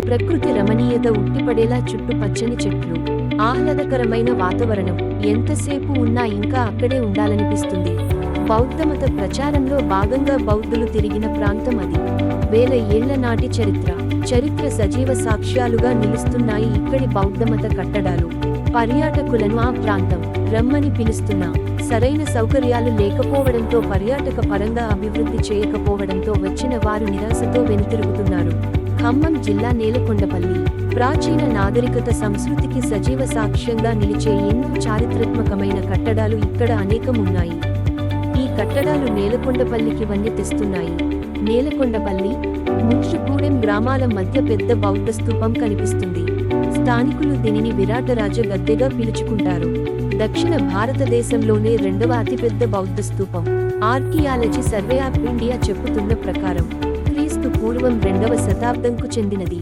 ప్రకృతి రమణీయత ఉట్టిపడేలా చుట్టూ పచ్చని చెట్లు, ఆహ్లాదకరమైన వాతావరణం. ఎంతసేపు ఉన్నా ఇంకా అక్కడే ఉండాలనిపిస్తుంది. బౌద్ధమత ప్రచారంలో భాగంగా బౌద్ధులు తిరిగిన ప్రాంతం అది. వేల ఏళ్ల నాటి చరిత్ర సజీవ సాక్ష్యాలుగా నిలుస్తున్నాయి ఇక్కడి బౌద్ధమత కట్టడాలు. పర్యాటకులను ఆ ప్రాంతం రమ్మని పిలుస్తున్నా సరైన సౌకర్యాలు లేకపోవడంతో, పర్యాటక పరంగా అభివృద్ధి చేయకపోవడంతో వచ్చిన వారు నిరాశతో వెనుతిరుగుతున్నారు. ఖమ్మం జిల్లా నేలకొండపల్లి ప్రాచీన నాగరికత సంస్కృతికి సజీవ సాక్ష్యంగా నిలిచే ఎన్నో చారిత్రాత్మకమైన కట్టడాలు ఇక్కడ అనేకం ఉన్నాయి. ఈ కట్టడాలు నేలకొండపల్లికి వన్నె తెస్తున్నాయి. నేలకొండపల్లి, మున్షిగూడెం గ్రామాల మధ్య పెద్ద బౌద్ధ స్తూపం కనిపిస్తుంది. స్థానికులు దీనిని విరాటరాజ గద్దెగా పిలుచుకుంటారు. దక్షిణ భారతదేశంలోనే రెండవ అతిపెద్ద బౌద్ధ స్తూపం. ఆర్కియాలజీ సర్వే ఆఫ్ ఇండియా చెప్పుతున్న ప్రకారం క్రీస్తు పూర్వం 2వ శతాబ్దంకు చెందినది.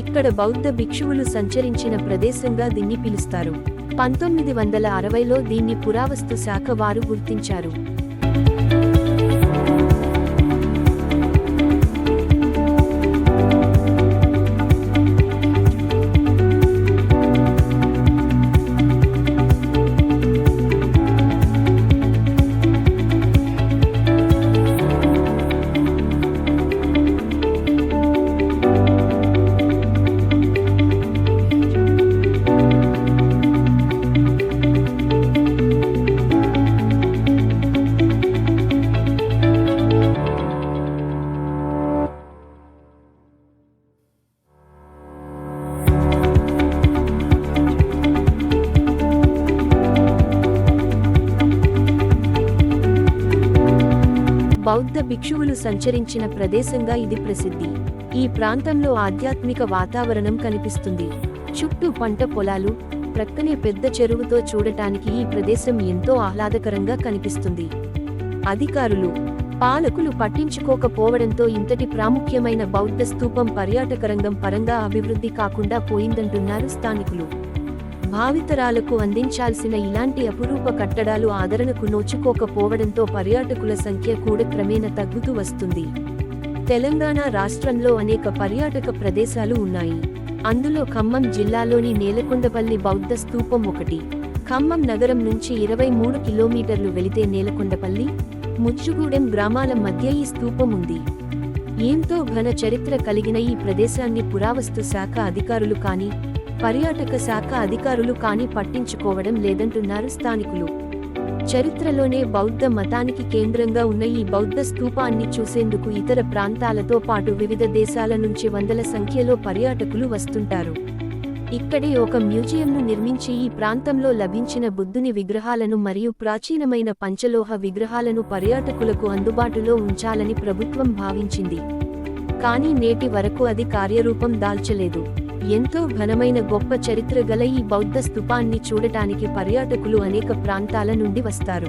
ఇక్కడ బౌద్ధ భిక్షువులు సంచరించిన ప్రదేశంగా దీన్ని పిలుస్తారు. 1960లో దీన్ని పురావస్తు శాఖ వారు గుర్తించారు. బౌద్ధ భిక్షువులు సంచరించిన ప్రదేశంగా ఇది ప్రసిద్ధి. ఈ ప్రాంతంలో ఆధ్యాత్మిక వాతావరణం కనిపిస్తుంది. చుట్టూ పంట పొలాలు, ప్రక్కనే పెద్ద చెరువుతో చూడటానికి ఈ ప్రదేశం ఎంతో ఆహ్లాదకరంగా కనిపిస్తుంది. అధికారులు, పాలకులు పట్టించుకోకపోవడంతో ఇంతటి ప్రాముఖ్యమైన బౌద్ధ స్తూపం పర్యాటక రంగం పరంగా అభివృద్ధి కాకుండా పోయిందంటున్నారు స్థానికులు. భావితరాలకు అందించాల్సిన ఇలాంటి అపురూప కట్టడాలు ఆదరణకు నోచుకోకపోవడంతో పర్యాటకుల సంఖ్య కూడా క్రమేణా తగ్గుతూ వస్తుంది. తెలంగాణ రాష్ట్రంలో అనేక పర్యాటక ప్రదేశాలు ఉన్నాయి. అందులో ఖమ్మం జిల్లాలోని నేలకొండపల్లి బౌద్ధ స్తూపం ఒకటి. ఖమ్మం నగరం నుంచి 23 కిలోమీటర్లు వెళితే నేలకొండపల్లి, ముచ్చుగూడెం గ్రామాల మధ్య ఈ స్తూపం ఉంది. ఎంతో ఘన చరిత్ర కలిగిన ఈ ప్రదేశాన్ని పురావస్తు శాఖ అధికారులు కానీ, పర్యాటక శాఖ అధికారులు కానీ పట్టించుకోవడం లేదంటున్నారు స్థానికులు. చరిత్రలోనే బౌద్ధ మతానికి కేంద్రంగా ఉన్న ఈ బౌద్ధ స్తూపాన్ని చూసేందుకు ఇతర ప్రాంతాలతో పాటు వివిధ దేశాల నుంచి వందల సంఖ్యలో పర్యాటకులు వస్తుంటారు. ఇక్కడే ఒక మ్యూజియంను నిర్మించి ఈ ప్రాంతంలో లభించిన బుద్ధుని విగ్రహాలను మరియు ప్రాచీనమైన పంచలోహ విగ్రహాలను పర్యాటకులకు అందుబాటులో ఉంచాలని ప్రభుత్వం భావించింది. కానీ నేటి వరకు అది కార్యరూపం దాల్చలేదు. ఎంతో ఘనమైన గొప్ప చరిత్ర గల ఈ బౌద్ధ స్తూపాన్ని చూడటానికి పర్యాటకులు అనేక ప్రాంతాల నుండి వస్తారు.